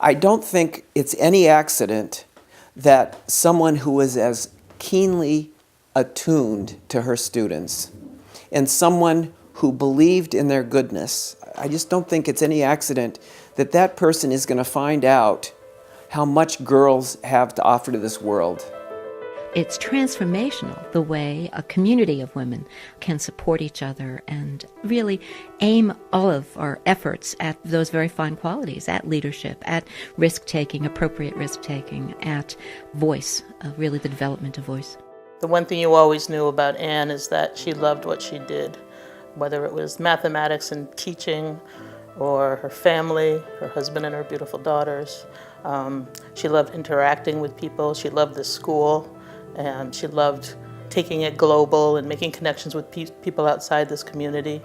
I don't think it's any accident that someone who is as keenly attuned to her students and someone who believed in their goodness, I just don't think it's any accident that that person is going to find out how much girls have to offer to this world. It's transformational the way a community of women can support each other and really aim all of our efforts at those very fine qualities, at leadership, at risk-taking, appropriate risk-taking, at voice, really the development of voice. The one thing you always knew about Ann is that she loved what she did, whether it was mathematics and teaching or her family, her husband and her beautiful daughters. She loved interacting with people. She loved the school. And she loved taking it global and making connections with people outside this community.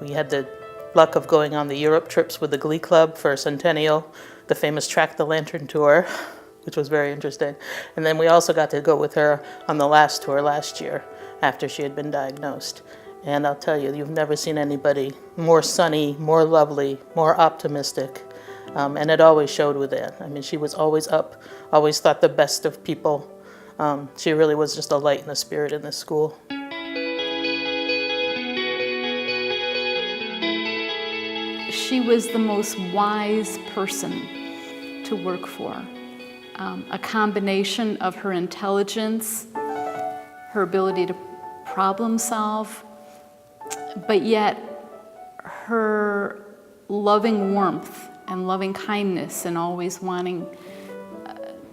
We had the luck of going on the Europe trips with the Glee Club for Centennial, the famous Track the Lantern tour, which was very interesting. And then we also got to go with her on the last tour last year after she had been diagnosed. And I'll tell you, you've never seen anybody more sunny, more lovely, more optimistic. And it always showed with Ann. I mean, she was always up, always thought the best of people. She really was just a light and a spirit in this school. She was the most wise person to work for. A combination of her intelligence, her ability to problem solve, but yet her loving warmth and loving kindness and always wanting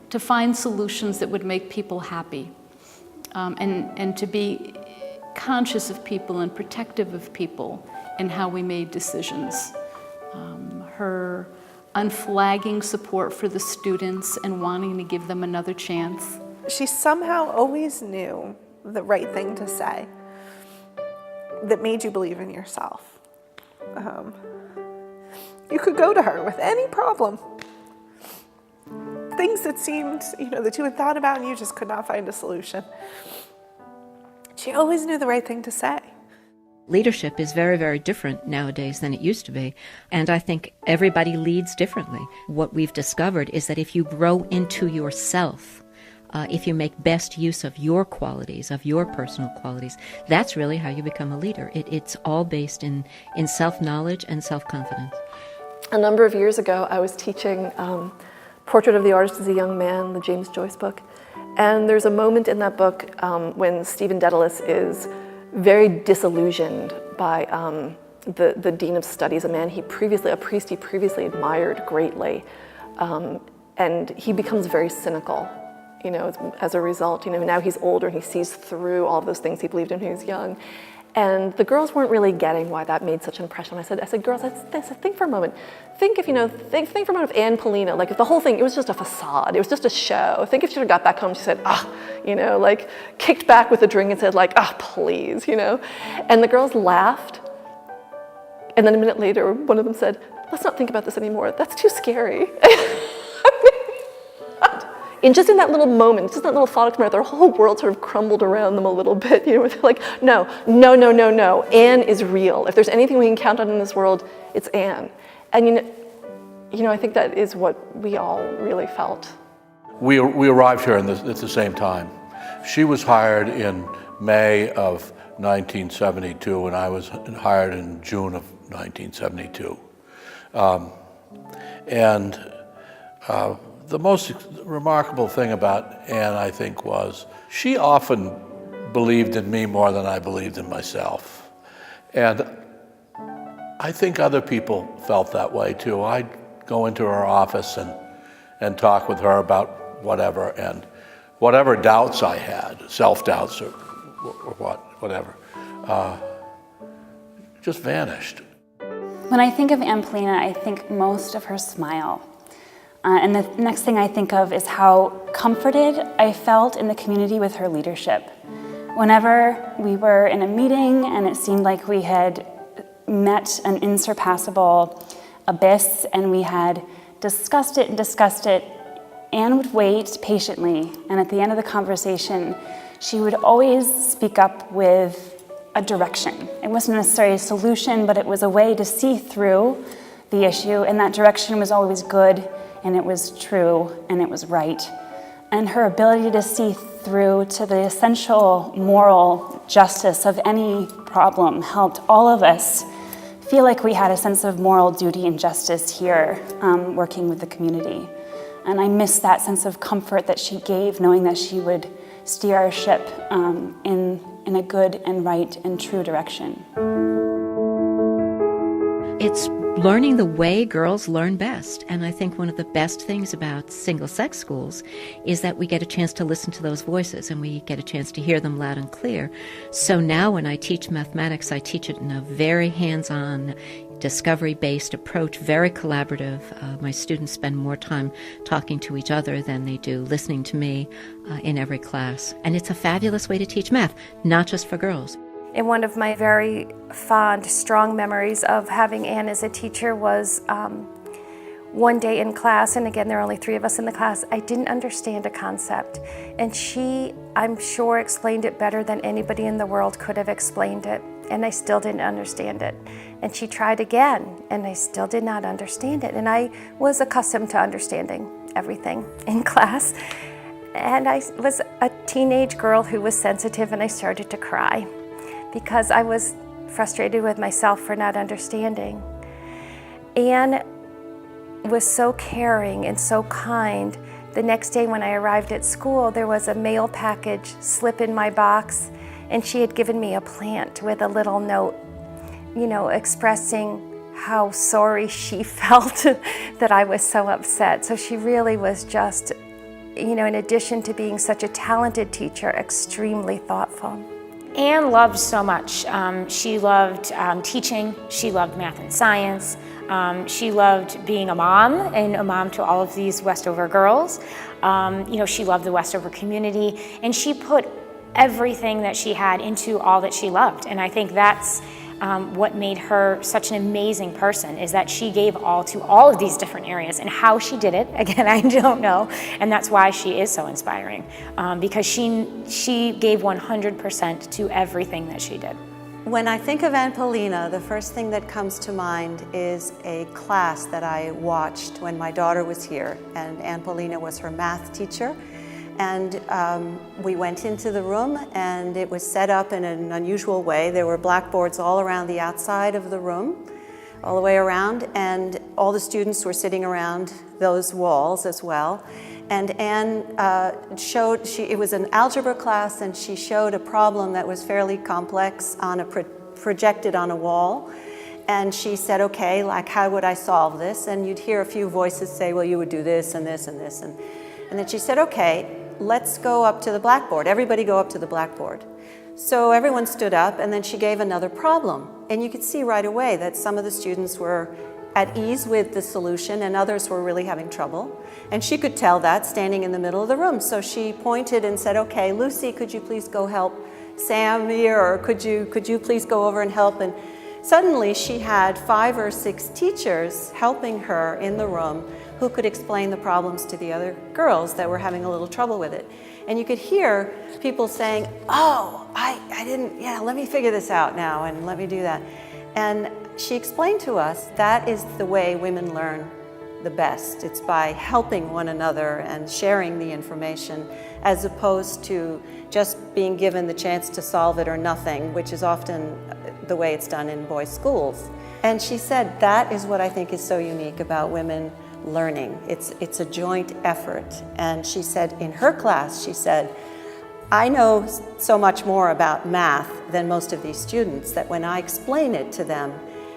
to find solutions that would make people happy, and to be conscious of people and protective of people and how we made decisions. Her unflagging support for the students and wanting to give them another chance. She somehow always knew the right thing to say that made you believe in yourself. You could go to her with any problem. Things that seemed, that you had thought about and you just could not find a solution. She always knew the right thing to say. Leadership is very, very different nowadays than it used to be, and I think everybody leads differently. What we've discovered is that if you grow into yourself, if you make best use of your qualities, of your personal qualities, that's really how you become a leader. It's all based in self-knowledge and self-confidence. A number of years ago, I was teaching Portrait of the Artist as a Young Man, the James Joyce book. And there's a moment in that book when Stephen Dedalus is very disillusioned by the Dean of Studies, a priest he previously admired greatly. And he becomes very cynical, as a result. Now he's older and he sees through all of those things he believed in when he was young. And the girls weren't really getting why that made such an impression. I said, girls, think for a moment. Think for a moment of Ann Pollina. Like if the whole thing, it was just a facade. It was just a show. Think if she got back home, she said, kicked back with a drink and said please, And the girls laughed. And then a minute later, one of them said, let's not think about this anymore. That's too scary. And just in that little moment, just that little thought experiment, their whole world sort of crumbled around them a little bit. Where they're like, no. Ann is real. If there's anything we can count on in this world, it's Ann. And I think that is what we all really felt. We arrived here at the same time. She was hired in May of 1972, and I was hired in June of 1972. The most remarkable thing about Ann, I think, was she often believed in me more than I believed in myself. And I think other people felt that way too. I'd go into her office and talk with her about whatever, and whatever doubts I had, self-doubts or whatever, just vanished. When I think of Ann Pollina, I think most of her smile. And the next thing I think of is how comforted I felt in the community with her leadership. Whenever we were in a meeting and it seemed like we had met an insurpassable abyss and we had discussed it, Ann would wait patiently, and at the end of the conversation, she would always speak up with a direction. It wasn't necessarily a solution, but it was a way to see through the issue, and that direction was always good, and it was true, and it was right. And her ability to see through to the essential moral justice of any problem helped all of us feel like we had a sense of moral duty and justice here, working with the community. And I miss that sense of comfort that she gave, knowing that she would steer our ship in a good and right and true direction. It's learning the way girls learn best. And I think one of the best things about single-sex schools is that we get a chance to listen to those voices and we get a chance to hear them loud and clear. So now when I teach mathematics, I teach it in a very hands-on, discovery-based approach, very collaborative. My students spend more time talking to each other than they do listening to me in every class. And it's a fabulous way to teach math, not just for girls. And one of my very fond, strong memories of having Ann as a teacher was one day in class, and again, there are only 3 of us in the class, I didn't understand a concept. And she, I'm sure, explained it better than anybody in the world could have explained it. And I still didn't understand it. And she tried again, and I still did not understand it. And I was accustomed to understanding everything in class. And I was a teenage girl who was sensitive, and I started to cry because I was frustrated with myself for not understanding. Ann was so caring and so kind. The next day when I arrived at school, there was a mail package slip in my box, and she had given me a plant with a little note, you know, expressing how sorry she felt that I was so upset. So she really was just, you know, in addition to being such a talented teacher, extremely thoughtful. Ann loved so much. She loved teaching, she loved math and science, she loved being a mom and a mom to all of these Westover girls. You know, she loved the Westover community, and she put everything that she had into all that she loved. And I think that's what made her such an amazing person, is that she gave all to all of these different areas. And how she did it, again, I don't know. And that's why she is so inspiring, because she gave 100% to everything that she did. When I think of Ann Pollina, the first thing that comes to mind is a class that I watched when my daughter was here, and Ann Pollina was her math teacher. And we went into the room, and it was set up in an unusual way. There were blackboards all around the outside of the room, all the way around, and all the students were sitting around those walls as well. And Ann it was an algebra class, and she showed a problem that was fairly complex projected on a wall. And she said, okay, like, how would I solve this? And you'd hear a few voices say, well, you would do this and this and this. And then she said, okay, let's go up to the blackboard. Everybody go up to the blackboard. So everyone stood up, and then she gave another problem. And you could see right away that some of the students were at ease with the solution and others were really having trouble. And she could tell that standing in the middle of the room. So she pointed and said, okay, Lucy, could you please go help Sam here? Or could you please go over and help? And suddenly she had 5 or 6 teachers helping her in the room who could explain the problems to the other girls that were having a little trouble with it. And you could hear people saying, oh, I didn't, yeah, let me figure this out now and let me do that. And she explained to us that is the way women learn the best. It's by helping one another and sharing the information, as opposed to just being given the chance to solve it or nothing, which is often the way it's done in boys' schools. And she said that is what I think is so unique about women learning. It's a joint effort. And she said in her class, she said, I know so much more about math than most of these students that when I explain it to them,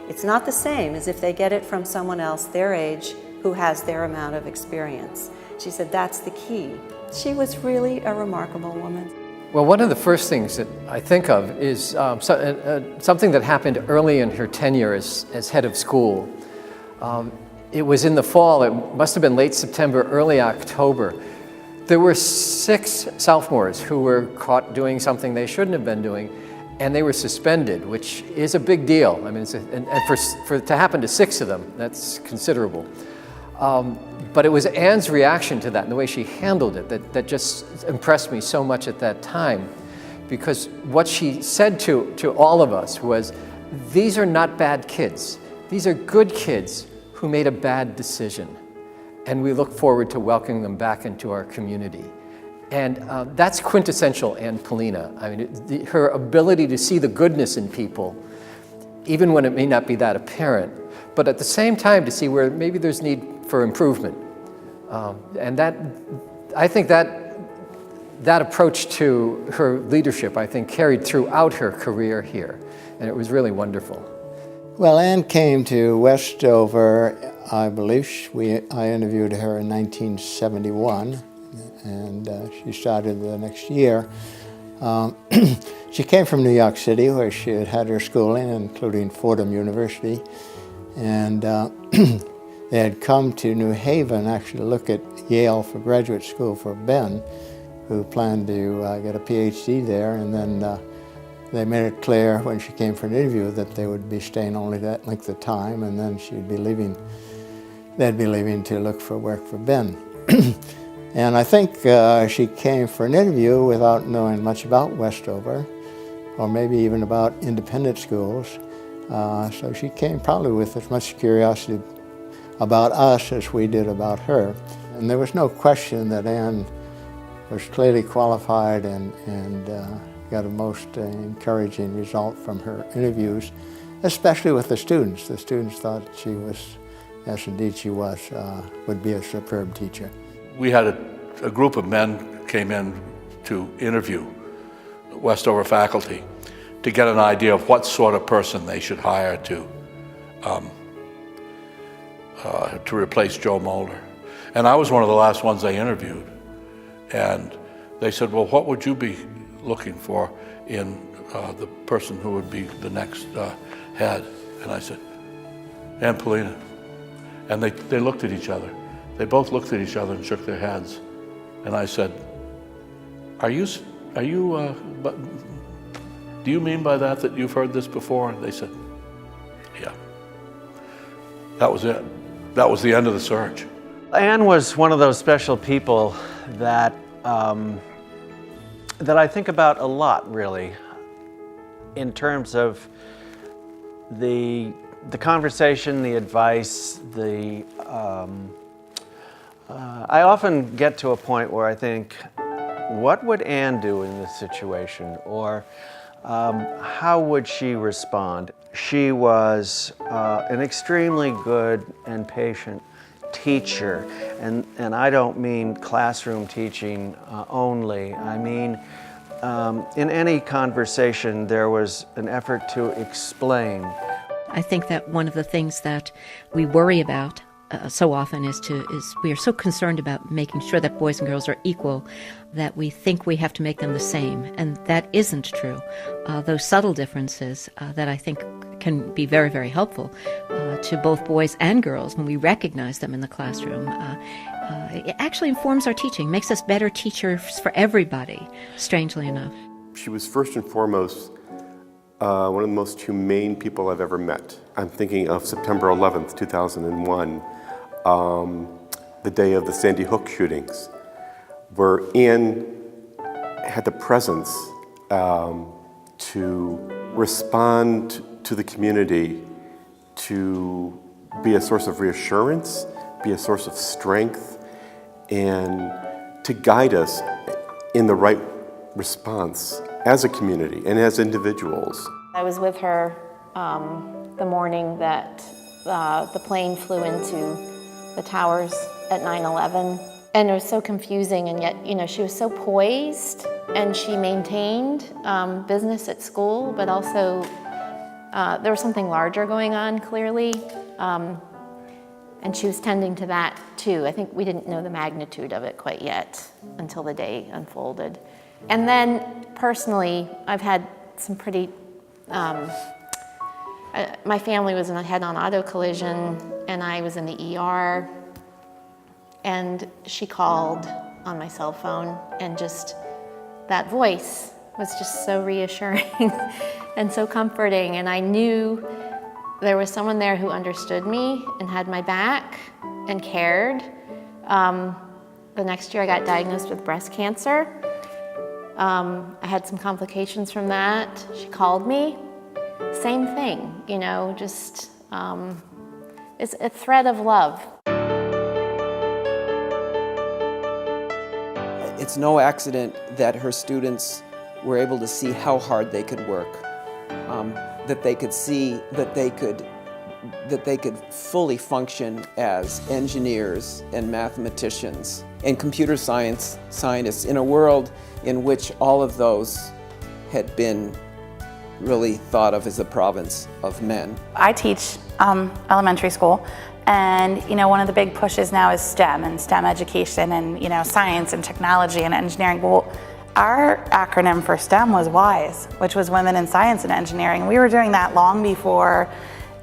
it's not the same as if they get it from someone else their age who has their amount of experience. She said that's the key. She was really a remarkable woman. Well, one of the first things that I think of is something that happened early in her tenure as head of school. It was in the fall, it must have been late September, early October. There were 6 sophomores who were caught doing something they shouldn't have been doing, and they were suspended, which is a big deal. I mean, for it to happen to 6 of them, that's considerable. But it was Ann's reaction to that and the way she handled it that just impressed me so much at that time. Because what she said to all of us was, these are not bad kids. These are good kids who made a bad decision, and we look forward to welcoming them back into our community. And that's quintessential Ann Pollina. I mean, her ability to see the goodness in people, even when it may not be that apparent, but at the same time to see where maybe there's need for improvement. And I think that approach to her leadership, I think, carried throughout her career here, and it was really wonderful. Well, Ann came to Westover, I believe I interviewed her in 1971, and she started the next year. She came from New York City, where she had had her schooling, including Fordham University, and they had come to New Haven actually to look at Yale for graduate school for Ben, who planned to get a PhD there, and then they made it clear when she came for an interview that they would be staying only that length of time, and then she'd be leaving. They'd be leaving to look for work for Ben. And I think she came for an interview without knowing much about Westover, or maybe even about independent schools. So she came probably with as much curiosity about us as we did about her. And there was no question that Ann was clearly qualified and got a most encouraging result from her interviews, especially with the students. The students thought she was, yes indeed she was, would be a superb teacher. We had a group of men came in to interview Westover faculty to get an idea of what sort of person they should hire to replace Joe Mulder. And I was one of the last ones they interviewed. And they said, well, what would you be looking for in the person who would be the next head? And I said, Ann Pollina. And they looked at each other. They both looked at each other and shook their heads. And I said, do you mean by that you've heard this before? And they said, yeah. That was it. That was the end of the search. Ann was one of those special people that that I think about a lot, really, in terms of the conversation, the advice, I often get to a point where I think, what would Ann do in this situation? Or how would she respond? She was an extremely good and patient teacher, and I don't mean classroom teaching only. I mean, in any conversation, there was an effort to explain. I think that one of the things that we worry about so often is we are so concerned about making sure that boys and girls are equal that we think we have to make them the same, and that isn't true. Those subtle differences that I think can be very, very helpful to both boys and girls when we recognize them in the classroom. It actually informs our teaching, makes us better teachers for everybody, strangely enough. She was first and foremost one of the most humane people I've ever met. I'm thinking of September 11th, 2001, the day of the Sandy Hook shootings, where Ann had the presence to respond to the community, to be a source of reassurance, be a source of strength, and to guide us in the right response as a community and as individuals. I was with her the morning that the plane flew into the towers at 9/11. And it was so confusing, and yet, she was so poised, and she maintained business at school, but also there was something larger going on, clearly, and she was tending to that, too. I think we didn't know the magnitude of it quite yet until the day unfolded. And then, personally, I've had some pretty, my family was in a head-on auto collision, and I was in the ER, and she called on my cell phone, and just that voice was just so reassuring and so comforting, and I knew there was someone there who understood me and had my back and cared. The next year I got diagnosed with breast cancer. I had some complications from that. She called me, same thing, just It's a thread of love. It's no accident that her students were able to see how hard they could work, that they could see that they could fully function as engineers and mathematicians and computer scientists in a world in which all of those had been really thought of as the province of men. I teach elementary school, and one of the big pushes now is STEM and STEM education and science and technology and engineering. Well, our acronym for STEM was WISE, which was Women in Science and Engineering. We were doing that long before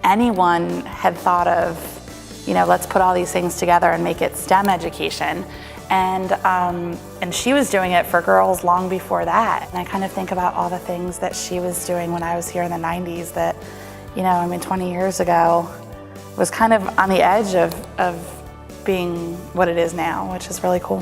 anyone had thought of, let's put all these things together and make it STEM education. And she was doing it for girls long before that. And I kind of think about all the things that she was doing when I was here in the 90s that, 20 years ago was kind of on the edge of being what it is now, which is really cool.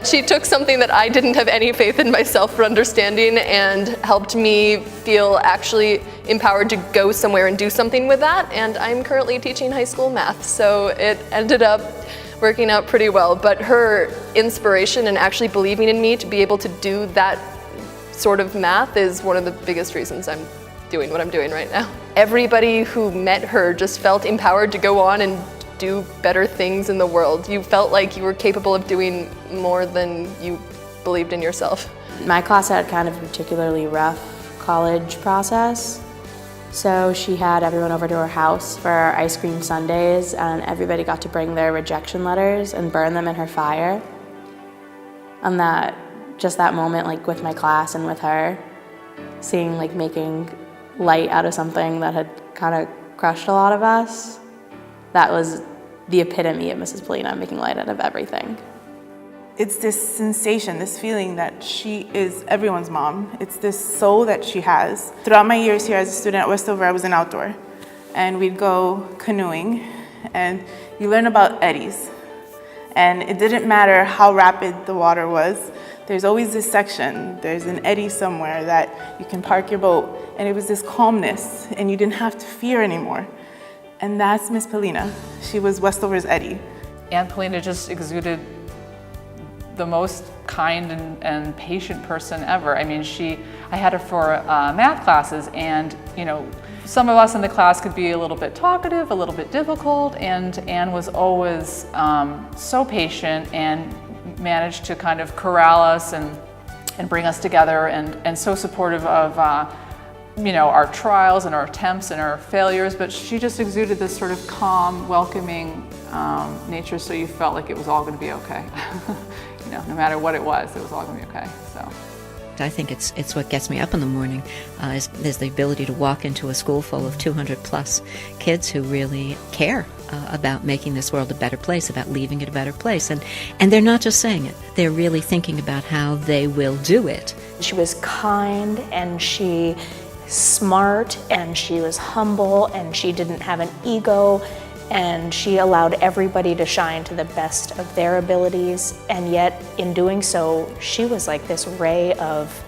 She took something that I didn't have any faith in myself for understanding and helped me feel actually empowered to go somewhere and do something with that. And I'm currently teaching high school math, so it ended up working out pretty well. But her inspiration and actually believing in me to be able to do that sort of math is one of the biggest reasons I'm doing what I'm doing right now. Everybody who met her just felt empowered to go on and do better things in the world. You felt like you were capable of doing more than you believed in yourself. My class had kind of a particularly rough college process. So she had everyone over to her house for ice cream sundaes, and everybody got to bring their rejection letters and burn them in her fire. And just that moment, like with my class and with her, seeing like making light out of something that had kind of crushed a lot of us, that was the epitome of Mrs. Pollina, making light out of everything. It's this sensation, this feeling that she is everyone's mom. It's this soul that she has. Throughout my years here as a student at Westover, I was an outdoor. And we'd go canoeing, and you learn about eddies. And it didn't matter how rapid the water was. There's always this section, there's an eddy somewhere that you can park your boat. And it was this calmness, and you didn't have to fear anymore. And that's Miss Pollina. She was Westover's Eddy. Ann Pollina just exuded the most kind and patient person ever. I mean, I had her for math classes, and some of us in the class could be a little bit talkative, a little bit difficult, and Ann was always so patient and managed to kind of corral us and bring us together, and so supportive of our trials and our attempts and our failures, but she just exuded this sort of calm, welcoming nature, so you felt like it was all going to be okay. No matter what it was all going to be okay. So I think it's what gets me up in the morning, is the ability to walk into a school full of 200 plus kids who really care about making this world a better place, about leaving it a better place. And they're not just saying it, they're really thinking about how they will do it. She was kind, and she smart, and she was humble, and she didn't have an ego, and she allowed everybody to shine to the best of their abilities. And yet in doing so, she was like this ray of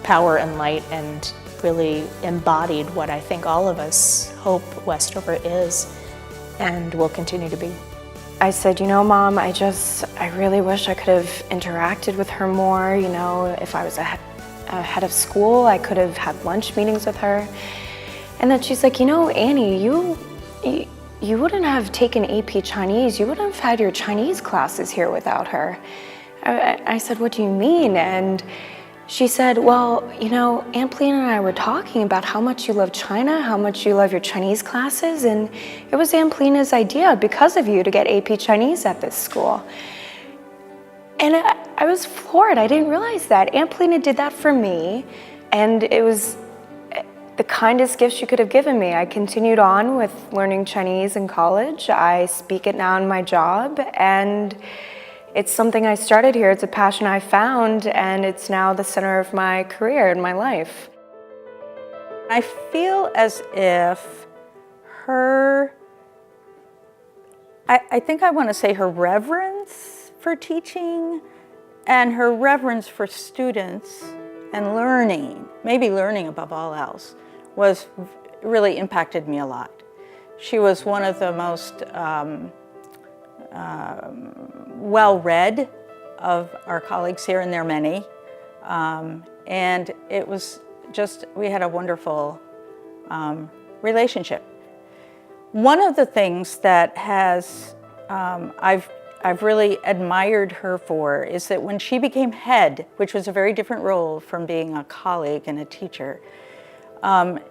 power and light, and really embodied what I think all of us hope Westover is and will continue to be. I said, Mom, I really wish I could have interacted with her more. If I was ahead of school, I could have had lunch meetings with her. And then she's like, Annie, you wouldn't have taken AP Chinese. You wouldn't have had your Chinese classes here without her. I said, what do you mean? And she said, well, Ann Pollina and I were talking about how much you love China, how much you love your Chinese classes, and it was Ann Pollina's idea, because of you, to get AP Chinese at this school. And I was floored. I didn't realize that. Ann Pollina did that for me, and it was the kindest gift she could have given me. I continued on with learning Chinese in college. I speak it now in my job, and it's something I started here. It's a passion I found, and it's now the center of my career and my life. I feel as if I think I want to say her reverence for teaching and her reverence for students and learning, maybe learning above all else, really impacted me a lot. She was one of the most well-read of our colleagues here, and there are many. And it was just, we had a wonderful relationship. One of the things that has, I've really admired her for is that when she became head, which was a very different role from being a colleague and a teacher,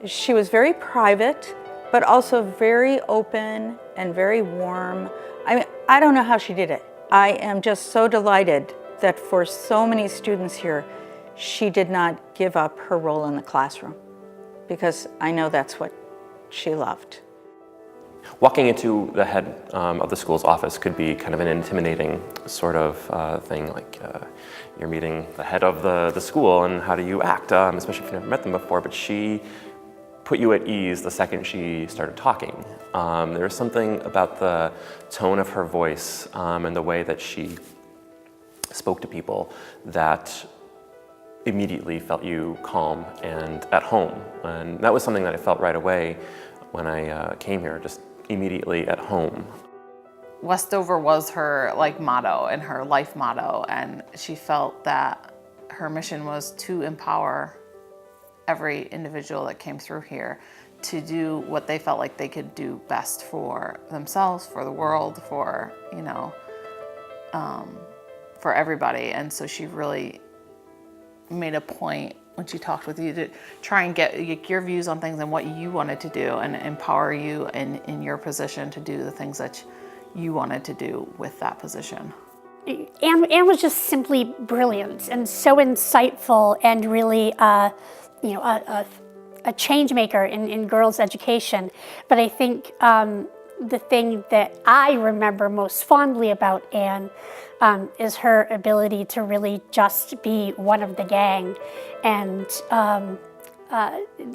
she was very private, but also very open and very warm. I mean, I don't know how she did it. I am just so delighted that for so many students here, she did not give up her role in the classroom, because I know that's what she loved. Walking into the head of the school's office could be kind of an intimidating sort of thing, like you're meeting the head of the school and how do you act, especially if you've never met them before, but she put you at ease the second she started talking. There was something about the tone of her voice and the way that she spoke to people that immediately felt you calm and at home. And that was something that I felt right away when I came here, just immediately at home. Westover was her motto and her life motto, and she felt that her mission was to empower every individual that came through here to do what they felt like they could do best for themselves, for the world, for, for everybody. And so she really made a point when she talked with you to try and get your views on things and what you wanted to do and empower you in your position to do the things that you wanted to do with that position. Ann was just simply brilliant and so insightful and really a change maker in girls' education. But I think the thing that I remember most fondly about Ann is her ability to really just be one of the gang. And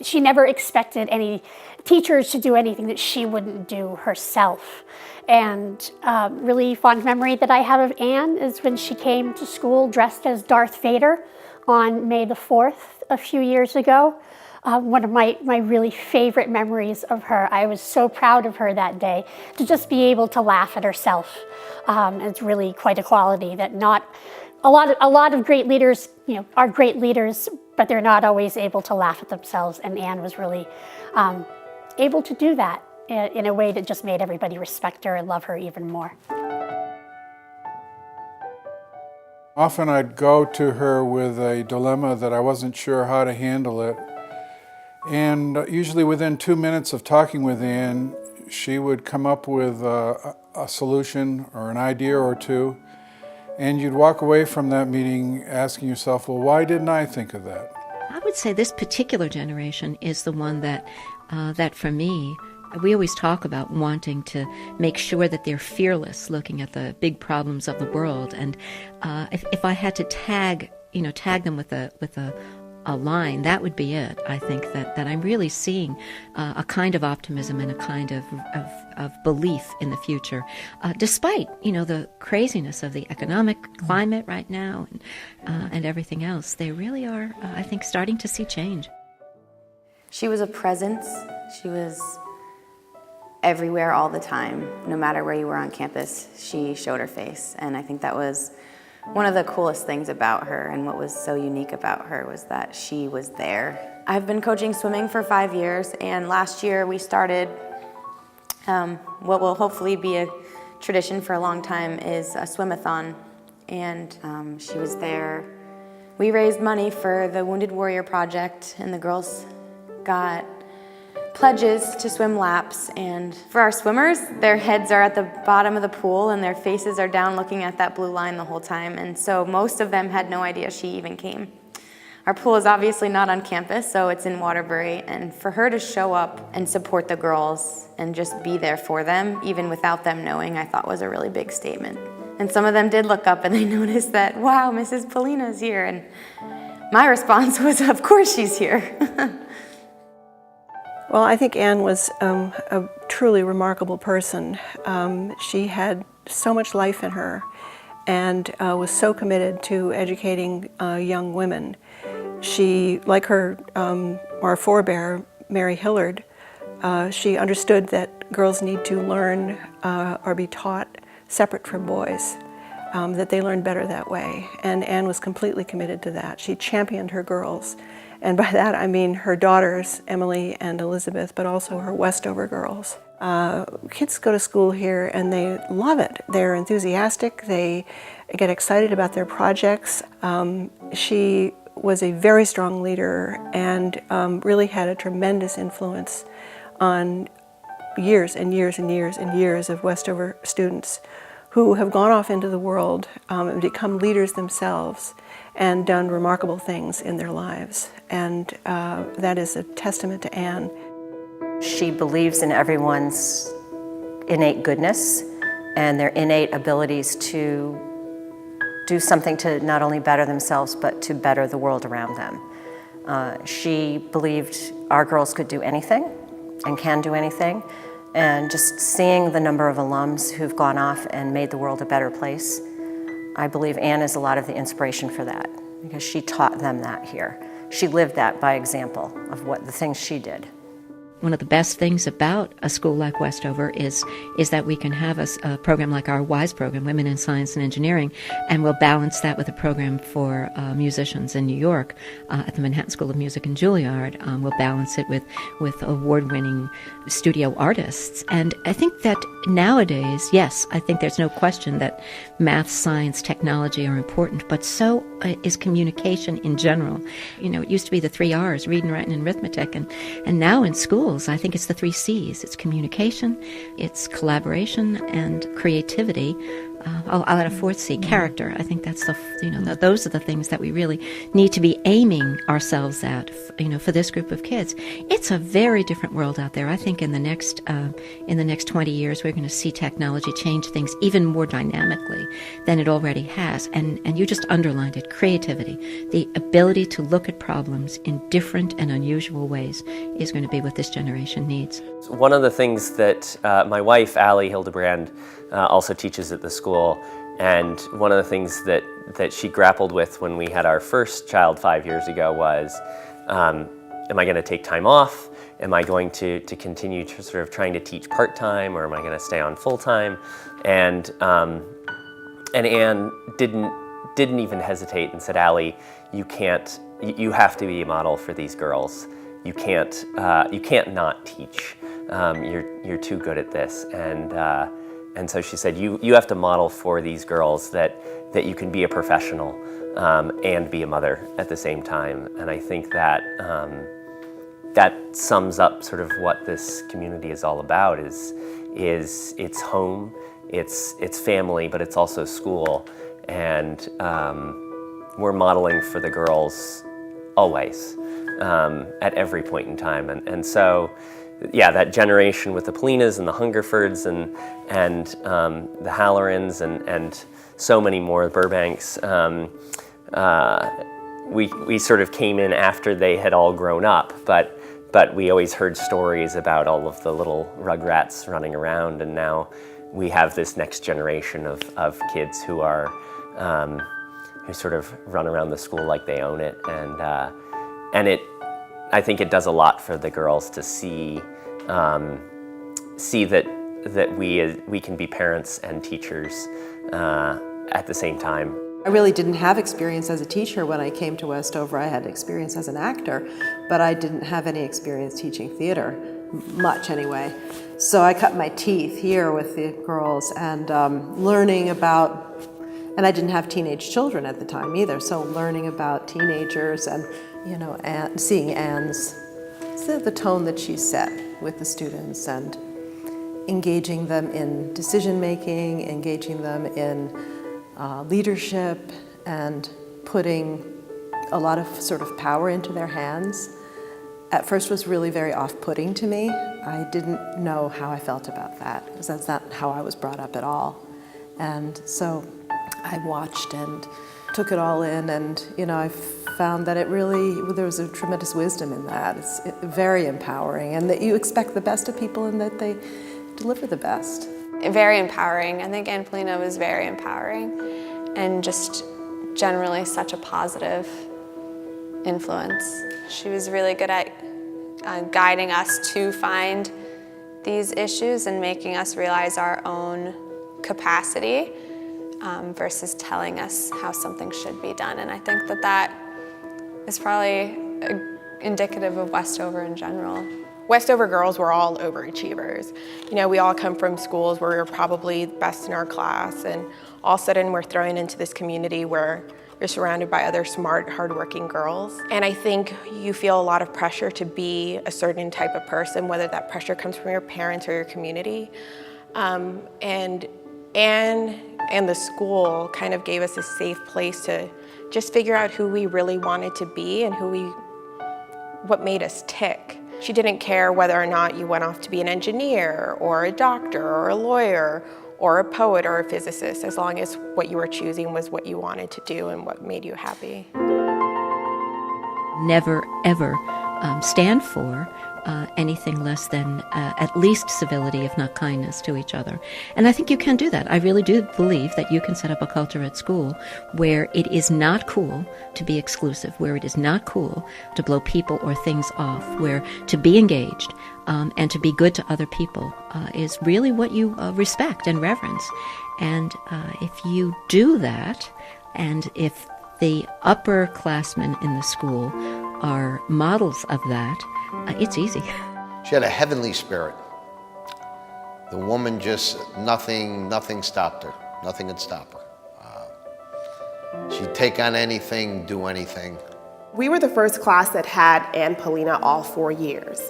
she never expected any teachers to do anything that she wouldn't do herself. And really fond memory that I have of Ann is when she came to school dressed as Darth Vader on May the 4th a few years ago. One of my really favorite memories of her. I was so proud of her that day to just be able to laugh at herself. It's really quite a quality that not a lot of great leaders, are great leaders, but they're not always able to laugh at themselves. And Ann was really able to do that in a way that just made everybody respect her and love her even more. Often I'd go to her with a dilemma that I wasn't sure how to handle it. And usually within 2 minutes of talking with Ann, she would come up with a solution or an idea or two. And you'd walk away from that meeting asking yourself, well, why didn't I think of that? I would say this particular generation is the one that for me, we always talk about wanting to make sure that they're fearless looking at the big problems of the world. And if I had to tag them with a line, that would be it. I think that I'm really seeing a kind of optimism and a kind of belief in the future, despite the craziness of the economic climate right now and everything else. They really are, I think, starting to see change. She was a presence. She was everywhere all the time. No matter where you were on campus, she showed her face, and I think that was one of the coolest things about her, and what was so unique about her was that she was there. I've been coaching swimming for 5 years, and last year we started what will hopefully be a tradition for a long time is a swim-a-thon, and she was there. We raised money for the Wounded Warrior Project, and the girls got pledges to swim laps, and for our swimmers, their heads are at the bottom of the pool and their faces are down looking at that blue line the whole time, and so most of them had no idea she even came. Our pool is obviously not on campus, so it's in Waterbury, and for her to show up and support the girls and just be there for them, even without them knowing, I thought was a really big statement. And some of them did look up and they noticed that, wow, Mrs. Pollina's here, and my response was, of course she's here. Well, I think Ann was a truly remarkable person. She had so much life in her and was so committed to educating young women. She, like her, our forebear, Mary Hillard, she understood that girls need to learn or be taught separate from boys, that they learn better that way. And Ann was completely committed to that. She championed her girls. And by that I mean her daughters, Emily and Elizabeth, but also her Westover girls. Kids go to school here and they love it. They're enthusiastic, they get excited about their projects. She was a very strong leader and really had a tremendous influence on years and years and years and years of Westover students who have gone off into the world and become leaders themselves and done remarkable things in their lives. And that is a testament to Ann. She believes in everyone's innate goodness and their innate abilities to do something to not only better themselves, but to better the world around them. She believed our girls could do anything and can do anything. And just seeing the number of alums who've gone off and made the world a better place, I believe Ann is a lot of the inspiration for that, because she taught them that here. She lived that by example of the things she did. One of the best things about a school like Westover is that we can have a program like our WISE program, Women in Science and Engineering, and we'll balance that with a program for musicians in New York at the Manhattan School of Music and Juilliard. We'll balance it with award-winning studio artists. And I think that nowadays, yes, I think there's no question that math, science, technology are important, but so is communication in general. You know, it used to be the 3 R's, reading, writing, and arithmetic, and now in schools, I think it's the 3 C's. It's communication, it's collaboration, and creativity. I'll add a 4th C, character. I think that's those are the things that we really need to be aiming ourselves at, for this group of kids. It's a very different world out there. I think in the next 20 years, we're going to see technology change things even more dynamically than it already has. And you just underlined it, creativity. The ability to look at problems in different and unusual ways is going to be what this generation needs. One of the things that my wife, Allie Hildebrand, also teaches at the school, and one of the things that she grappled with when we had our first child 5 years ago was, am I going to take time off? Am I going to continue to sort of trying to teach part-time, or am I going to stay on full-time? And Ann didn't even hesitate and said, Allie, you have to be a model for these girls. You can't not teach. You're too good at this. And so she said, you have to model for these girls that you can be a professional and be a mother at the same time. And I think that that sums up sort of what this community is all about, is it's home, it's family, but it's also school. And we're modeling for the girls always, at every point in time. And so, yeah, that generation with the Pollinas and the Hungerfords and the Hallorans and so many more, Burbanks, we sort of came in after they had all grown up, but we always heard stories about all of the little rugrats running around, and now we have this next generation of kids who are who sort of run around the school like they own it, and I think it does a lot for the girls to see that we can be parents and teachers at the same time. I really didn't have experience as a teacher when I came to Westover. I had experience as an actor, but I didn't have any experience teaching theater, much anyway. So I cut my teeth here with the girls and learning about, and I didn't have teenage children at the time either, so learning about teenagers and, seeing Ann's, the tone that she set with the students and engaging them in decision making, engaging them in leadership, and putting a lot of sort of power into their hands. At first was really very off-putting to me. I didn't know how I felt about that, because that's not how I was brought up at all. And so I watched and took it all in, and I found that there was a tremendous wisdom in that. It's very empowering, and that you expect the best of people and that they deliver the best. Very empowering. I think Ann Pollina was very empowering and just generally such a positive influence. She was really good at guiding us to find these issues and making us realize our own capacity versus telling us how something should be done. And I think that that is probably indicative of Westover in general. Westover girls were all overachievers. You know, we all come from schools where we were probably best in our class, and all of a sudden we're thrown into this community where you're surrounded by other smart, hardworking girls. And I think you feel a lot of pressure to be a certain type of person, whether that pressure comes from your parents or your community. And Ann and the school kind of gave us a safe place to just figure out who we really wanted to be and what made us tick. She didn't care whether or not you went off to be an engineer or a doctor or a lawyer or a poet or a physicist, as long as what you were choosing was what you wanted to do and what made you happy. Never, ever stand for anything less than at least civility, if not kindness, to each other. And I think you can do that. I really do believe that you can set up a culture at school where it is not cool to be exclusive, where it is not cool to blow people or things off, where to be engaged and to be good to other people is really what you respect and reverence. And if you do that, and if the upperclassmen in the school are models of that, it's easy. She had a heavenly spirit. The woman just, nothing stopped her. Nothing could stop her. She'd take on anything, do anything. We were the first class that had Ann Pollina all 4 years.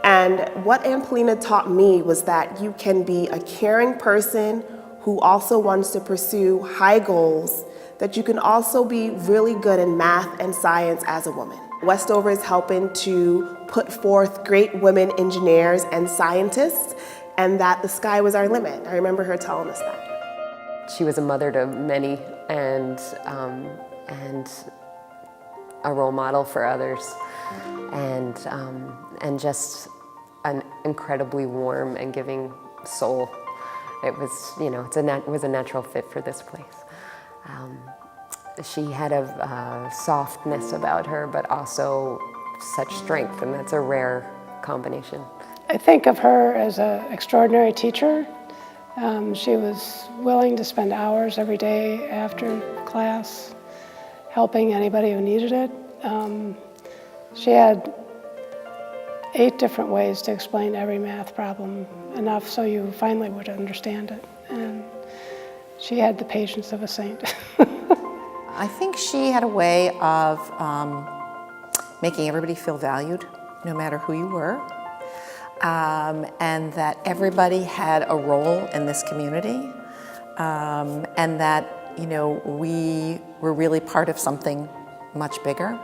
And what Ann Pollina taught me was that you can be a caring person who also wants to pursue high goals, that you can also be really good in math and science as a woman. Westover is helping to put forth great women engineers and scientists, and that the sky was our limit. I remember her telling us that. She was a mother to many and a role model for others, and just an incredibly warm and giving soul. It was, you know, it was a natural fit for this place. She had a softness about her, but also such strength, and that's a rare combination. I think of her as an extraordinary teacher. She was willing to spend hours every day after class helping anybody who needed it. She had 8 different ways to explain every math problem, enough so you finally would understand it. And she had the patience of a saint. I think she had a way of making everybody feel valued, no matter who you were, and that everybody had a role in this community, and that, you know, we were really part of something much bigger.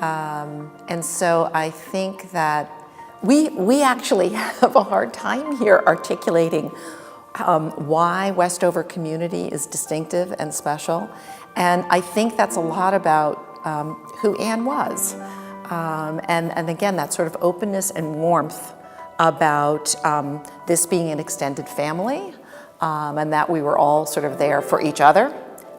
And so I think that we actually have a hard time here articulating why Westover community is distinctive and special. And I think that's a lot about who Ann was. And again, that sort of openness and warmth about this being an extended family, and that we were all sort of there for each other.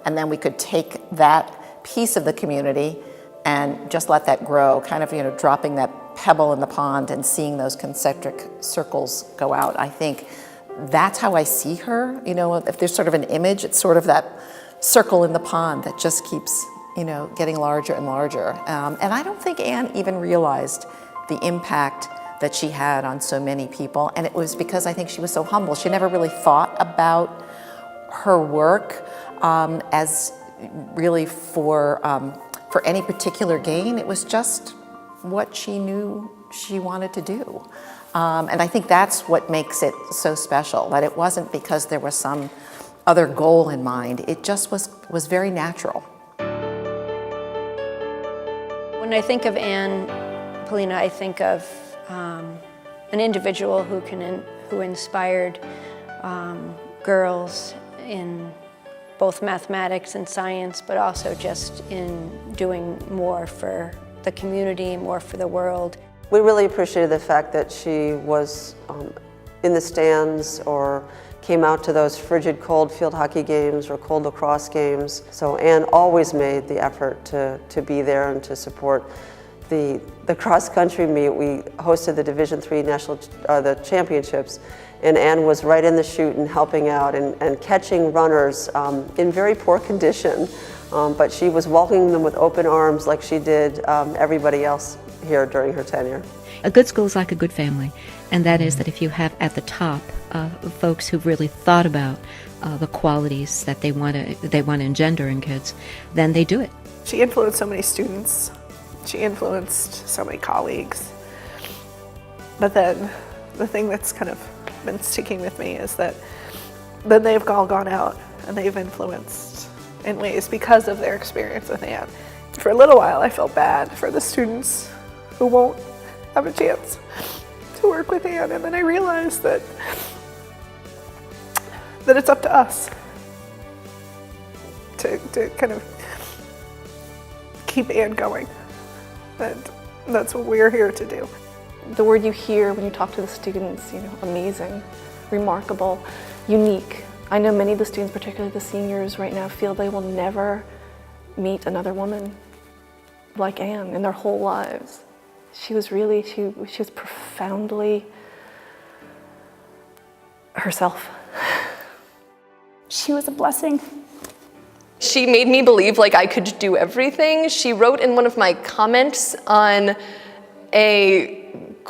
And then we could take that piece of the community and just let that grow, kind of, you know, dropping that pebble in the pond and seeing those concentric circles go out. I think that's how I see her. You know, if there's sort of an image, it's sort of that circle in the pond that just keeps, you know, getting larger and larger. And I don't think Ann even realized the impact that she had on so many people. And it was because I think she was so humble. She never really thought about her work as really for any particular gain. It was just what she knew she wanted to do. And I think that's what makes it so special, that it wasn't because there was some other goal in mind. It just was very natural. When I think of Ann Pollina, I think of an individual who inspired girls in both mathematics and science, but also just in doing more for the community, more for the world. We really appreciated the fact that she was in the stands or came out to those frigid cold field hockey games or cold lacrosse games. So Ann always made the effort to be there and to support the cross-country meet, we hosted the Division III national the championships, and Ann was right in the chute and helping out and catching runners in very poor condition, but she was welcoming them with open arms like she did everybody else here during her tenure. A good school is like a good family, and that is that if you have at the top folks who've really thought about the qualities that they want to engender in kids, then they do it. She influenced so many students. She influenced so many colleagues. But then the thing that's kind of been sticking with me is that then they've all gone out and they've influenced in ways because of their experience with Ann. For a little while I felt bad for the students who won't have a chance to work with Ann, and then I realized that it's up to us to kind of keep Ann going. And that's what we're here to do. The word you hear when you talk to the students, amazing, remarkable, unique. I know many of the students, particularly the seniors right now, feel they will never meet another woman like Ann in their whole lives. She was profoundly herself. She was a blessing. She made me believe like I could do everything. She wrote in one of my comments on a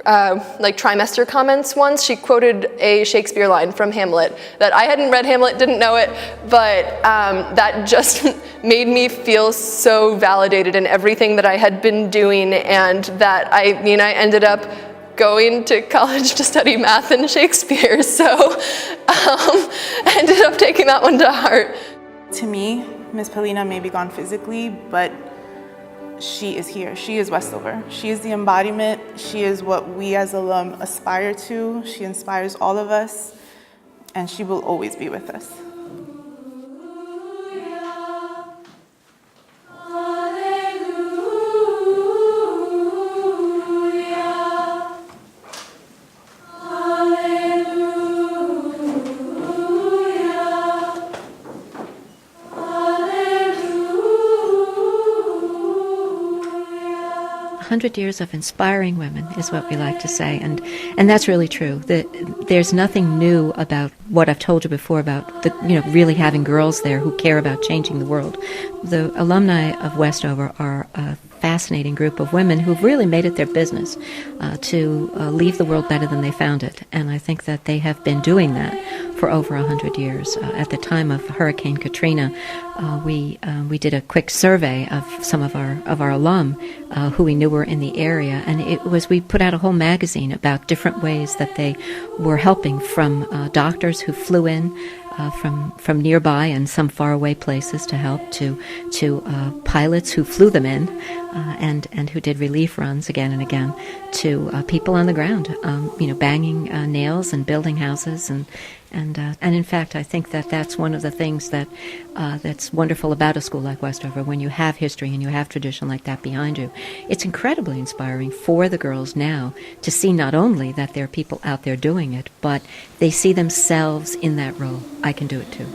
trimester comments once, she quoted a Shakespeare line from Hamlet that I hadn't read Hamlet, didn't know it, but that just made me feel so validated in everything that I had been doing, and that I ended up going to college to study math and Shakespeare, so I ended up taking that one to heart. To me, Ms. Pollina may be gone physically, but she is here. She is Westover. She is the embodiment. She is what we as alum aspire to. She inspires all of us, and she will always be with us. "100 years of inspiring women" is what we like to say, and that's really true. There's nothing new about what I've told you before about really having girls there who care about changing the world. The alumni of Westover are a fascinating group of women who've really made it their business to leave the world better than they found it, and I think that they have been doing that for over 100 years. At the time of Hurricane Katrina, we did a quick survey of some of our alum who we knew were in the area, and we put out a whole magazine about different ways that they were helping, from doctors who flew in from nearby and some faraway places to help, to pilots who flew them in and who did relief runs again and again, to people on the ground, banging nails and building houses, and in fact, I think that that's one of the things that's wonderful about a school like Westover. When you have history and you have tradition like that behind you, it's incredibly inspiring for the girls now to see not only that there are people out there doing it, but they see themselves in that role. I can do it too.